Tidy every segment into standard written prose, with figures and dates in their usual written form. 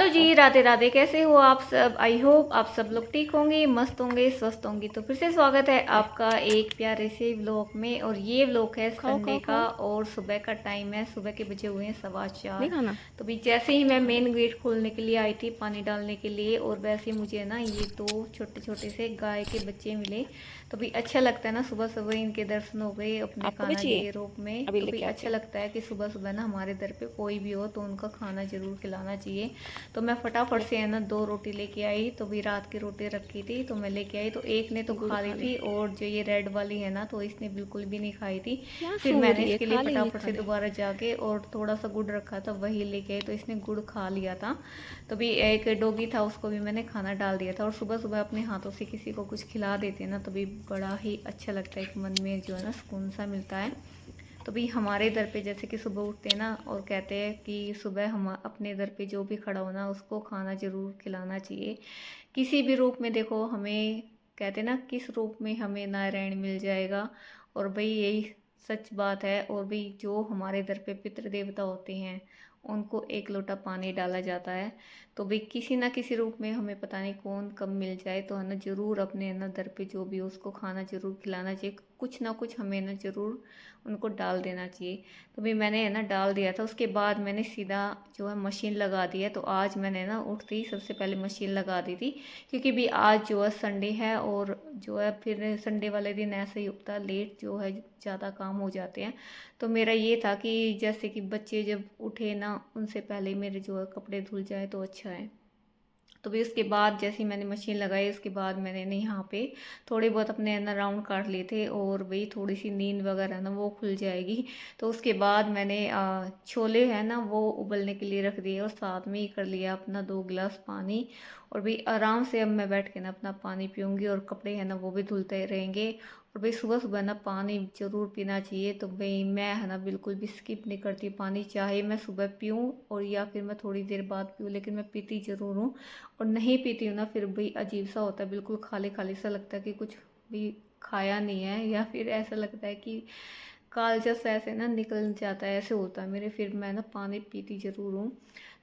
Hello जी, राधे राधे। कैसे हो आप सब? आई होप आप सब लोग ठीक होंगे, मस्त होंगे, स्वस्थ होंगे। तो फिर से स्वागत है आपका एक प्यारे से व्लॉग में। और ये व्लॉग है खाओ संडे खाओ का खाओ। और सुबह का टाइम है। सुबह के बजे हुए हैं सवा नहीं चार। खाना। तो भी जैसे ही मैं मेन गेट खोलने के लिए आई थी पानी डालने के लिए, और वैसे मुझे ना ये दो छोटे छोटे से गाय के बच्चे मिले। तो भी अच्छा लगता है ना, सुबह सुबह इनके दर्शन हो गए अपने आपको भी कान्हा जी चाहिए? के रूप में। अभी तो भी लेके आती अच्छा हूँ। लगता है कि सुबह सुबह ना हमारे दर पे कोई भी हो तो उनका खाना जरूर खिलाना चाहिए। तो मैं फटाफट ले, से है ना दो रोटी लेके आई। तो भी रात की रोटी रखी थी तो मैं लेके आई। तो एक ने तो गुड़ खा ली खा ले। थी, और जो ये रेड वाली है ना तो इसने बिल्कुल भी नहीं खाई थी। क्या फिर सूंघ मैंने रही है? इसके लिए खा लेगी, फटाफट खा से ले। दोबारा जाके और थोड़ा सा गुड़ रखा था वही लेके आई, तो इसने गुड़ खा लिया था। तो भी एक डॉगी था उसको भी मैंने खाना डाल दिया था। और सुबह सुबह अपने हाथों से किसी को कुछ खिला देते हैं ना तो भी बड़ा ही अच्छा लगता है, एक मन में जो है ना सुकून सा मिलता है। तो भाई हमारे इधर पे जैसे कि सुबह उठते हैं ना और कहते हैं कि सुबह हम अपने इधर पे जो भी खड़ा हो ना उसको खाना जरूर खिलाना चाहिए। किसी भी रूप में देखो हमें, कहते हैं ना किस रूप में हमें नारायण मिल जाएगा। और भाई यही सच बात है। और भाई जो हमारे इधर पे पितृ देवता होते हैं उनको एक लोटा पानी डाला जाता है। तो भाई किसी ना किसी रूप में हमें पता नहीं कौन कब मिल जाए तो है ना जरूर अपने है ना दर पे जो भी हो उसको खाना जरूर खिलाना चाहिए। कुछ ना कुछ हमें ना जरूर उनको डाल देना चाहिए। तो भाई मैंने है ना डाल दिया था। उसके बाद मैंने सीधा जो है मशीन लगा दी है। तो आज मैंने ना उठते ही सबसे पहले मशीन लगा दी थी, क्योंकि भी आज जो है संडे है। और जो है फिर संडे वाले दिन ऐसे ही उठता लेट जो है ज़्यादा काम हो जाते हैं। तो मेरा ये था कि जैसे कि बच्चे जब उठे ना उनसे पहले मेरे जो है कपड़े धुल जाए तो अच्छा है। तो भी उसके बाद जैसे ही मैंने मशीन लगाई उसके बाद मैंने ना यहाँ पे थोड़े बहुत अपने ना राउंड काट लिए थे। और वही थोड़ी सी नींद वगैरह ना वो खुल जाएगी। तो उसके बाद मैंने छोले हैं ना वो उबलने के लिए रख दिए, और साथ में ही कर लिया अपना 2 गिलास पानी। और भाई आराम से अब मैं बैठ के ना अपना पानी पीऊँगी, और कपड़े हैं ना वो भी धुलते रहेंगे। और भाई सुबह सुबह ना पानी ज़रूर पीना चाहिए। तो भाई मैं है ना बिल्कुल भी स्किप नहीं करती पानी, चाहे मैं सुबह पीऊँ और या फिर मैं थोड़ी देर बाद पीऊँ, लेकिन मैं पीती ज़रूर हूँ। और नहीं पीती हूँ ना फिर भी अजीब सा होता है, बिल्कुल खाली खाली सा लगता है कि कुछ भी खाया नहीं है, या फिर ऐसा लगता है कि कालजा सा ऐसे ना निकल जाता है, ऐसे होता है मेरे। फिर मैं ना पानी पीती ज़रूर हूँ।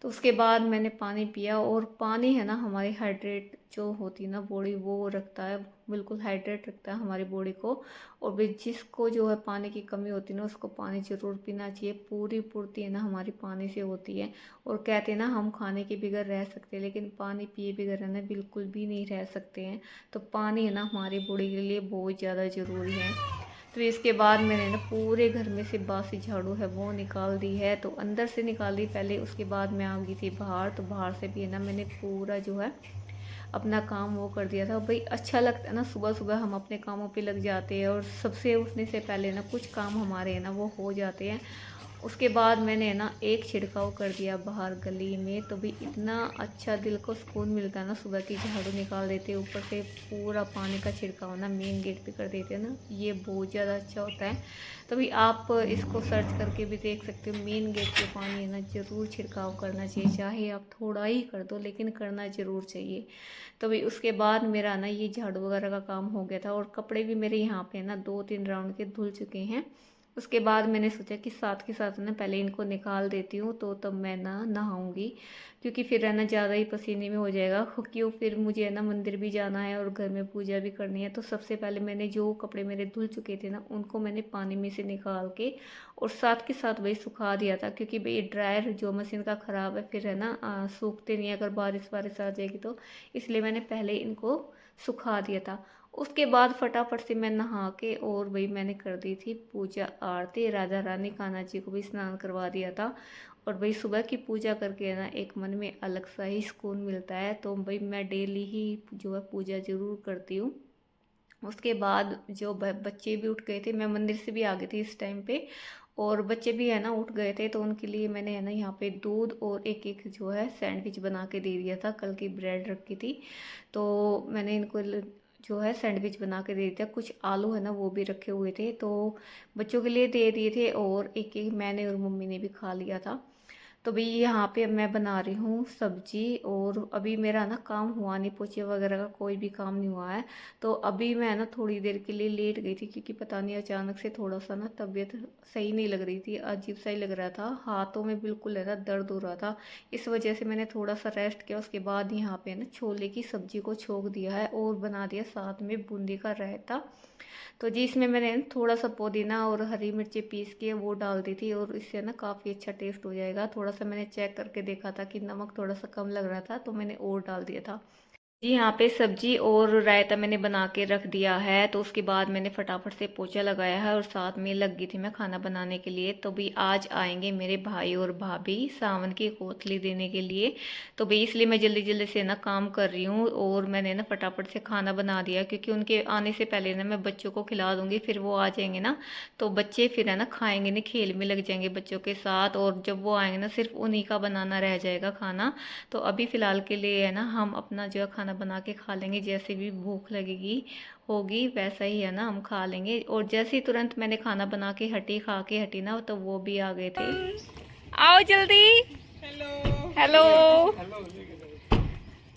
तो उसके बाद मैंने पानी पिया। और पानी है ना हमारी हाइड्रेट जो होती है ना बॉडी वो रखता है, बिल्कुल हाइड्रेट रखता है हमारी बॉडी को। और भी जिसको जो है पानी की कमी होती है ना उसको पानी ज़रूर पीना चाहिए। पूरी पूर्ति है ना हमारी पानी से होती है। और कहते हैं ना हम खाने के बगैर रह सकते हैं, लेकिन पानी पिए बगैर है ना बिल्कुल भी नहीं रह सकते हैं। तो पानी है ना हमारी बॉडी के लिए बहुत ज़्यादा ज़रूरी है। तो इसके बाद मैंने ना पूरे घर में से बासी झाड़ू है वो निकाल दी है। तो अंदर से निकाली पहले, उसके बाद मैं आ गई थी बाहर। तो बाहर से भी है ना मैंने पूरा जो है अपना काम वो कर दिया था। भाई अच्छा लगता है ना सुबह सुबह हम अपने कामों पे लग जाते हैं, और सबसे उठने से पहले ना कुछ काम हमारे है ना वो हो जाते हैं। उसके बाद मैंने ना एक छिड़काव कर दिया बाहर गली में। तो भी इतना अच्छा दिल को सुकून मिलता है ना, सुबह की झाड़ू निकाल देते हैं ऊपर से पूरा पानी का छिड़काव ना मेन गेट पे कर देते हैं ना, ये बहुत ज़्यादा अच्छा होता है। तो भी आप इसको सर्च करके भी देख सकते हो, मेन गेट पे पानी है ना ज़रूर छिड़काव करना चाहिए, चाहे आप थोड़ा ही कर दो लेकिन करना ज़रूर चाहिए। तो भी उसके बाद मेरा ना ये झाड़ू वगैरह का काम हो गया था। और कपड़े भी मेरे यहाँ पे ना 2-3 राउंड के धुल चुके हैं। उसके बाद मैंने सोचा कि साथ के साथ ना पहले इनको निकाल देती हूँ तो तब मैं ना नहाऊंगी, क्योंकि फिर है ना ज़्यादा ही पसीने में हो जाएगा। क्यों, फिर मुझे है ना मंदिर भी जाना है और घर में पूजा भी करनी है। तो सबसे पहले मैंने जो कपड़े मेरे धुल चुके थे ना उनको मैंने पानी में से निकाल के और साथ के साथ वही सुखा दिया था, क्योंकि भाई ड्रायर जो मशीन का ख़राब है फिर है ना सूखते नहीं अगर बारिश वारिश आ जाएगी तो, इसलिए मैंने पहले इनको सुखा दिया था। उसके बाद फटाफट से मैं नहा के और वही मैंने कर दी थी पूजा आरती, राजा रानी कान्हा जी को भी स्नान करवा दिया था। और भाई सुबह की पूजा करके ना एक मन में अलग सा ही सुकून मिलता है। तो भाई मैं डेली ही जो है पूजा ज़रूर करती हूँ। उसके बाद जो बच्चे भी उठ गए थे, मैं मंदिर से भी आ गई थी इस टाइम पे, और बच्चे भी है ना उठ गए थे। तो उनके लिए मैंने है ना यहाँ पे दूध और एक एक जो है सैंडविच बना के दे दिया था, कल की ब्रेड रखी थी। तो मैंने इनको जो है सैंडविच बना के दे दिया। कुछ आलू है ना वो भी रखे हुए थे तो बच्चों के लिए दे दिए थे, और एक एक मैंने और मम्मी ने भी खा लिया था। तो भाई यहाँ पे अब मैं बना रही हूँ सब्जी, और अभी मेरा ना काम हुआ नहीं, पोछे वगैरह का कोई भी काम नहीं हुआ है। तो अभी मैं ना थोड़ी देर के लिए लेट गई थी, क्योंकि पता नहीं अचानक से थोड़ा सा ना तबीयत सही नहीं लग रही थी, अजीब सा ही लग रहा था, हाथों में बिल्कुल है ना दर्द हो रहा था। इस वजह से मैंने थोड़ा सा रेस्ट किया। उसके बाद यहाँ पे ना छोले की सब्जी को छोक दिया है और बना दिया साथ में बूंदी का रायता। तो जी इसमें मैंने थोड़ा सा पुदीना और हरी मिर्ची पीस के वो डाल दी थी, और इससे ना काफ़ी अच्छा टेस्ट हो जाएगा। थोड़ा सा मैंने चेक करके देखा था कि नमक थोड़ा सा कम लग रहा था, तो मैंने और डाल दिया था। जी यहाँ पे सब्जी और रायता मैंने बना के रख दिया है। तो उसके बाद मैंने फटाफट से पोछा लगाया है और साथ में लग गई थी मैं खाना बनाने के लिए। तो भी आज आएंगे मेरे भाई और भाभी सावन की कोथली देने के लिए। तो भाई इसलिए मैं जल्दी जल्दी से ना काम कर रही हूँ, और मैंने ना फटाफट से खाना बना दिया, क्योंकि उनके आने से पहले ना मैं बच्चों को खिला दूंगी, फिर वो आ जाएंगे ना, तो बच्चे फिर है ना खाएंगे नहीं, खेल में लग जाएंगे बच्चों के साथ, और जब वो आएंगे ना सिर्फ उन्हीं का बनाना रह जाएगा खाना। तो अभी फ़िलहाल के लिए है ना हम अपना जो है खाना बना के खा लेंगे, जैसे भी भूख लगेगी होगी वैसा ही है ना हम खा लेंगे। और जैसे ही तुरंत मैंने खाना बना के हटी, खा के हटी ना, तो वो भी आ गए थे। आओ जल्दी। Hello hello.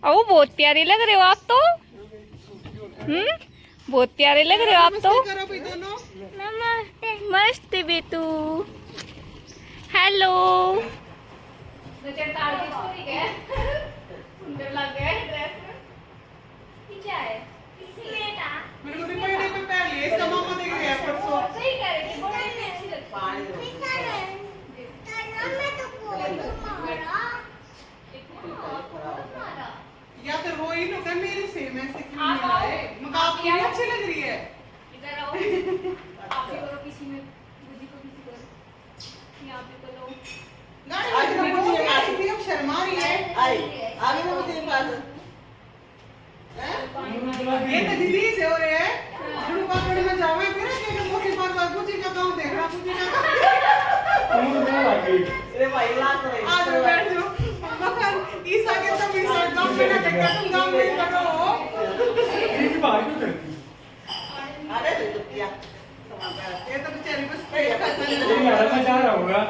आओ, बहुत प्यारे लग रहे हो आप तो। बहुत प्यारे लग रहे हो आप तो। नमस्ते। मस्त बेटू। हेलो। सुंदर लग गया है ड्रेस में। ये क्या है? मेरे को बर्थडे पे पहन लिए, इसका मामा देख रहे हैं परसों। सही कह रहे थे, बर्थडे में अच्छी लगती है। मैं तो बोल दूंगा या फिर वो ही तो मेरी सेम ऐसे क्यों नहीं लाए? मगर आपकी अच्छी लग रही है। इधर आओ। आप भी करो किसी में, बुद्धि को किसी को। यहाँ पे करो। आज तो मुझे आज भी अब शर्मा रही है। आई आगे ना मुझे पास ये तो दिल्ली से हो रहे हैं। शुरू पापड़ में जावे फिर के मोटी पास बुद्धि का काम देख रहा, बुद्धि का अरे भाई लात रही आज बैठ जाओ मगर ईसा के तो ईसा काम में ना टक्कर तुम काम नहीं करो इस बार क्यों करती अरे तो पिया ये तो बेचारी बस पेट खत्म नहीं यार मैं जा रहा हूंगा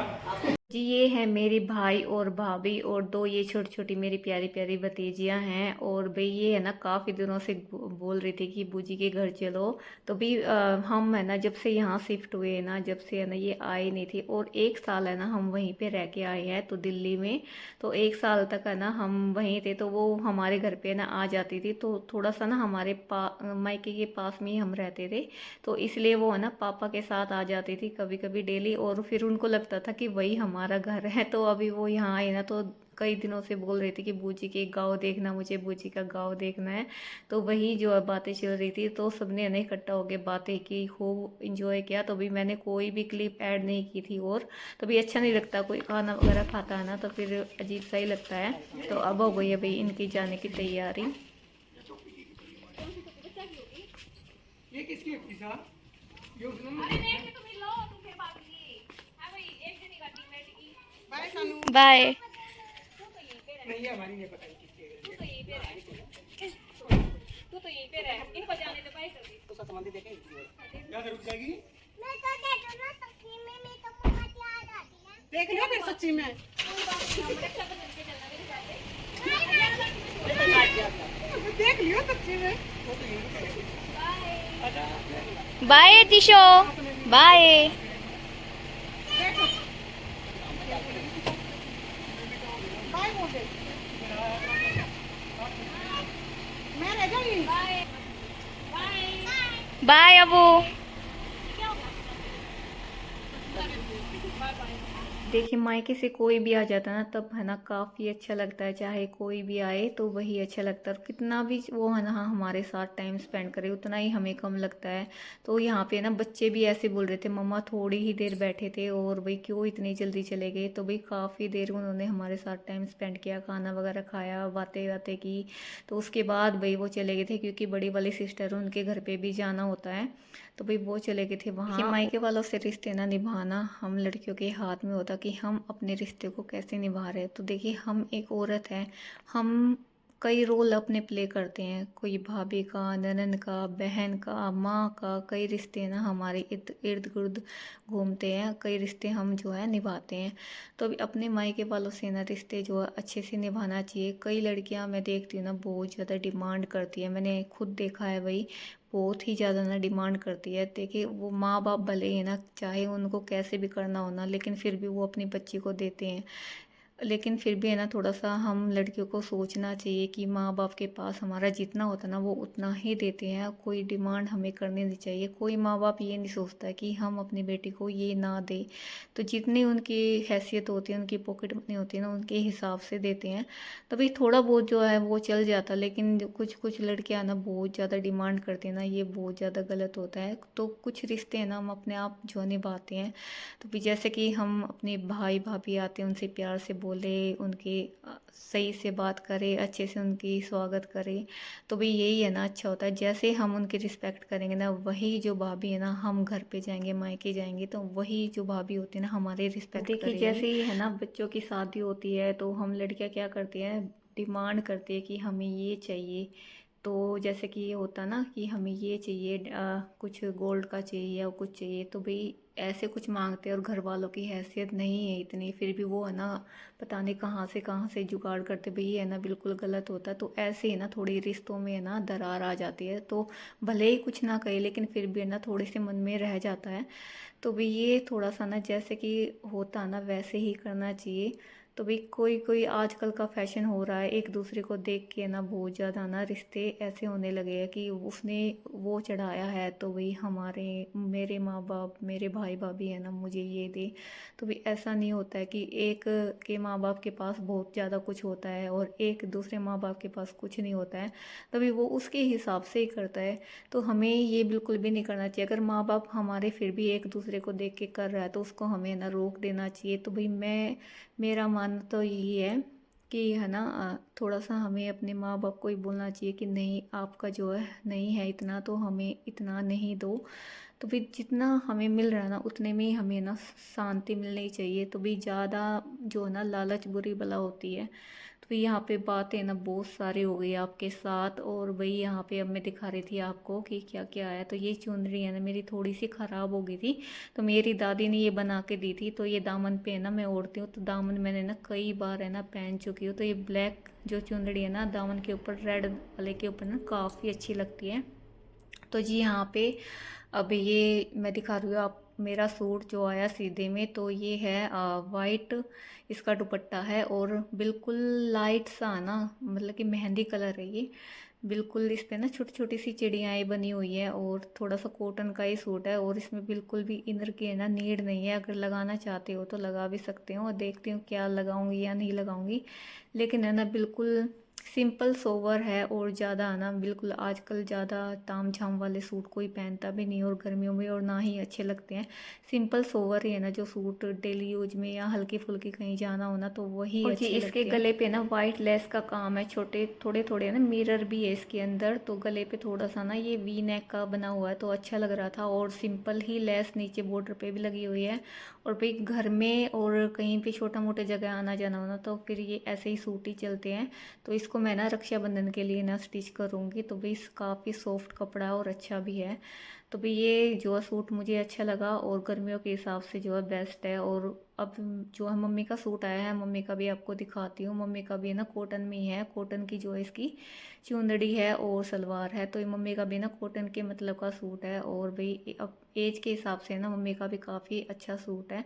जी। ये है मेरे भाई और भाभी, और दो ये छोटी छोटी मेरी प्यारी प्यारी भतीजियाँ हैं। और भाई ये है ना काफ़ी दिनों से बोल रही थी कि बूजी के घर चलो। तो भी हम है ना जब से यहाँ शिफ्ट हुए ना, जब से है ना ये आए नहीं थी, और 1 साल है ना हम वहीं पे रह के आए हैं तो दिल्ली में। तो 1 साल तक है ना हम वहीं थे, तो वो हमारे घर पे ना आ जाती थी, तो थोड़ा सा ना हमारे मायके के पास में ही हम रहते थे, तो इसलिए वो है ना पापा के साथ आ जाती थी कभी कभी डेली, और फिर उनको लगता था कि वही हमारा घर है। तो अभी वो यहाँ आए ना, तो कई दिनों से बोल रही थी कि बूजी के गाँव देखना, मुझे बूजी का गाँव देखना है। तो वही जो है बातें चल रही थी, तो सबने ना इकट्ठा होकर बातें की, खूब इंजॉय किया। तो भी मैंने कोई भी क्लिप ऐड नहीं की थी, और तो भी अच्छा नहीं लगता कोई खाना वगैरह खाता है ना, तो फिर अजीब सा ही लगता है। तो अब हो गई है भाई इनकी जाने की तैयारी। ये किसकी है पिज़्ज़ा? ये उसने अरे नहीं तो तुम लो, तुम फिर बात की हां भाई एक जनी का टीममेट की। बाय सानू बाय। तू तो यहीं पे रह, नहीं हमारी नहीं पता किसकी है। तू तो यहीं पे रह, तू तो यहीं पे रह, इनको जाने दे भाई जल्दी। तो संबंधी देखें क्या रुक जाएगी। मैं तो देखो ना सच्ची में मैं तो मम्मा की आ जाती है, देख लियो फिर सच्ची में कोई बात नहीं, हम रक्षा बंधन पे चलना मेरे साथ है, देख लियो सच्ची में। वो तो यहीं पे बाय तिशो बाय। बाय अबू। देखिए मायके से कोई भी आ जाता है ना, तब है ना काफ़ी अच्छा लगता है, चाहे कोई भी आए तो वही अच्छा लगता है, और कितना भी वो है ना हमारे साथ टाइम स्पेंड करे उतना ही हमें कम लगता है। तो यहाँ पे ना बच्चे भी ऐसे बोल रहे थे मम्मा थोड़ी ही देर बैठे थे और भाई क्यों इतनी जल्दी चले गए। तो भाई काफ़ी देर उन्होंने हमारे साथ टाइम स्पेंड किया, खाना वगैरह खाया, बातें बातें की। तो उसके बाद भाई वो चले गए थे, क्योंकि बड़ी वाली सिस्टर उनके घर पर भी जाना होता है, तो भाई वो चले गए थे वहाँ। मायके वालों से रिश्ते ना निभाना हम लड़कियों के हाथ में होता कि हम अपने रिश्ते को कैसे निभा रहे हैं। तो देखिए हम एक औरत है, हम कई रोल अपने प्ले करते हैं, कोई भाभी का, ननद का, बहन का, माँ का, कई रिश्ते ना हमारे इर्द गिर्द घूमते हैं, कई रिश्ते हम जो है निभाते हैं। तो अभी अपने मायके वालों से ना रिश्ते जो है अच्छे से निभाना चाहिए। कई लड़कियां मैं देखती हूँ ना बहुत ज़्यादा डिमांड करती है, मैंने खुद देखा है भाई, बहुत ही ज़्यादा ना डिमांड करती है। देखिए वो माँ बाप भले ही ना चाहे उनको कैसे भी करना होना, लेकिन फिर भी वो अपनी बच्ची को देते हैं। लेकिन फिर भी है ना थोड़ा सा हम लड़कियों को सोचना चाहिए कि माँ बाप के पास हमारा जितना होता है ना वो उतना ही देते हैं, कोई डिमांड हमें करनी नहीं चाहिए। कोई माँ बाप ये नहीं सोचता है कि हम अपनी बेटी को ये ना दे, तो जितनी उनकी हैसियत होती है, उनकी पॉकेट मनी होती है ना, उनके हिसाब से देते हैं। तो भाई थोड़ा बहुत जो है वो चल जाता, लेकिन कुछ कुछ लड़कियां ना बहुत ज़्यादा डिमांड करती हैं ना, ये बहुत ज़्यादा गलत होता है। तो कुछ रिश्ते हैं ना हम अपने आप जो निभाते हैं। तो भी जैसे कि हम अपने भाई भाभी आते हैं उनसे प्यार से बोले, उनके सही से बात करें, अच्छे से उनकी स्वागत करें, तो भी यही है ना अच्छा होता है। जैसे हम उनकी रिस्पेक्ट करेंगे ना, वही जो भाभी है ना, हम घर पे जाएंगे मायके जाएंगे तो वही जो भाभी होती है ना हमारे रिस्पेक्ट देखिए करेगी। जैसे ही है ना बच्चों की शादी होती है तो हम लड़कियां क्या करती हैं, डिमांड करती है कि हमें ये चाहिए। तो जैसे कि ये होता ना कि हमें ये चाहिए, कुछ गोल्ड का चाहिए या कुछ चाहिए, तो भाई ऐसे कुछ मांगते हैं और घर वालों की हैसियत नहीं है इतनी, फिर भी वो है ना पता नहीं कहाँ से जुगाड़ करते, भाई ये है ना बिल्कुल गलत होता है। तो ऐसे ही ना थोड़ी रिश्तों में है ना दरार आ जाती है। तो भले ही कुछ ना कहे लेकिन फिर भी है ना थोड़े से मन में रह जाता है। तो भी ये थोड़ा सा ना जैसे कि होता ना वैसे ही करना चाहिए। तो भाई कोई कोई आजकल का फैशन हो रहा है, एक दूसरे को देख के ना बहुत ज़्यादा ना रिश्ते ऐसे होने लगे हैं कि उसने वो चढ़ाया है तो भाई हमारे मेरे माँ बाप मेरे भाई भाभी है ना मुझे ये दे। तो भाई ऐसा नहीं होता है कि एक के माँ बाप के पास बहुत ज़्यादा कुछ होता है और एक दूसरे माँ बाप के पास कुछ नहीं होता है, तभी वो उसके हिसाब से ही करता है। तो हमें ये बिल्कुल भी नहीं करना चाहिए। अगर माँ बाप हमारे फिर भी एक दूसरे को देख के कर रहा है तो उसको हमें ना रोक देना चाहिए। तो भाई मेरा मानना तो यही है कि है ना थोड़ा सा हमें अपने माँ बाप को ही बोलना चाहिए कि नहीं आपका जो है नहीं है इतना, तो हमें इतना नहीं दो। तो भी जितना हमें मिल रहा है ना उतने में ही हमें ना शांति मिलनी चाहिए। तो भी ज़्यादा जो है ना लालच बुरी बला होती है। तो भी यहाँ पे बातें ना बहुत सारी हो गई आपके साथ, और वही यहाँ पे अब मैं दिखा रही थी आपको कि क्या क्या आया। तो ये चुनरी है ना मेरी थोड़ी सी ख़राब हो गई थी, तो मेरी दादी ने ये बना के दी थी। तो ये दामन पे है ना मैं ओढ़ती हूँ, तो दामन मैंने ना कई बार है ना पहन चुकी हूँ। तो ये ब्लैक जो चुनरी है ना दामन के ऊपर रेड वाले के ऊपर ना काफ़ी अच्छी लगती है। तो जी यहाँ पे अब ये मैं दिखा रही हूँ आप मेरा सूट जो आया सीधे में। तो ये है वाइट, इसका दुपट्टा है और बिल्कुल लाइट सा ना मतलब कि मेहंदी कलर है ये। बिल्कुल इस पे ना छोटी छोटी सी चिड़ियाएँ बनी हुई है और थोड़ा सा कॉटन का ही सूट है, और इसमें बिल्कुल भी इनर की है ना नीड नहीं है। अगर लगाना चाहते हो तो लगा भी सकते हो, और देखती हूँ क्या लगाऊंगी या नहीं लगाऊंगी। लेकिन है ना बिल्कुल सिंपल सोवर है, और ज़्यादा ना बिल्कुल आजकल ज़्यादा ताम झाम वाले सूट कोई पहनता भी नहीं और गर्मियों में और ना ही अच्छे लगते हैं। सिंपल सोवर ही है ना जो सूट डेली यूज में या हल्की फुल्की कहीं जाना हो ना तो वही और जी अच्छे इसके लगते हैं। गले पे ना वाइट लेस का काम है, छोटे थोड़े थोड़े ना मिरर भी है इसके अंदर। तो गले पे थोड़ा सा ना ये वी नेक का बना हुआ है तो अच्छा लग रहा था, और सिंपल ही लेस नीचे बॉर्डर पे भी लगी हुई है। और भाई घर में और कहीं पे छोटा मोटा जगह आना जाना हो ना तो फिर ये ऐसे ही सूट ही चलते हैं। तो इसको मैं ना रक्षाबंधन के लिए ना स्टिच करूँगी। तो भाई काफ़ी सॉफ्ट कपड़ा है और अच्छा भी है। तो भाई ये जो है सूट मुझे अच्छा लगा और गर्मियों के हिसाब से जो है बेस्ट है। और अब जो है मम्मी का सूट आया है, मम्मी का भी आपको दिखाती हूँ। मम्मी का भी ना कॉटन में ही है, कॉटन की जो है इसकी चुंदड़ी है और सलवार है। तो ये मम्मी का भी ना कॉटन के मतलब का सूट है, और भाई अब एज के हिसाब से ना मम्मी का भी काफ़ी अच्छा सूट है।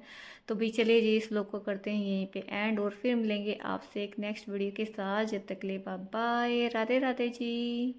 तो भी चलिए जी इस व्लॉग को करते हैं यहीं पे एंड, और फिर मिलेंगे आपसे एक नेक्स्ट वीडियो के साथ। जब तक ले बाय बाय, राधे राधे जी।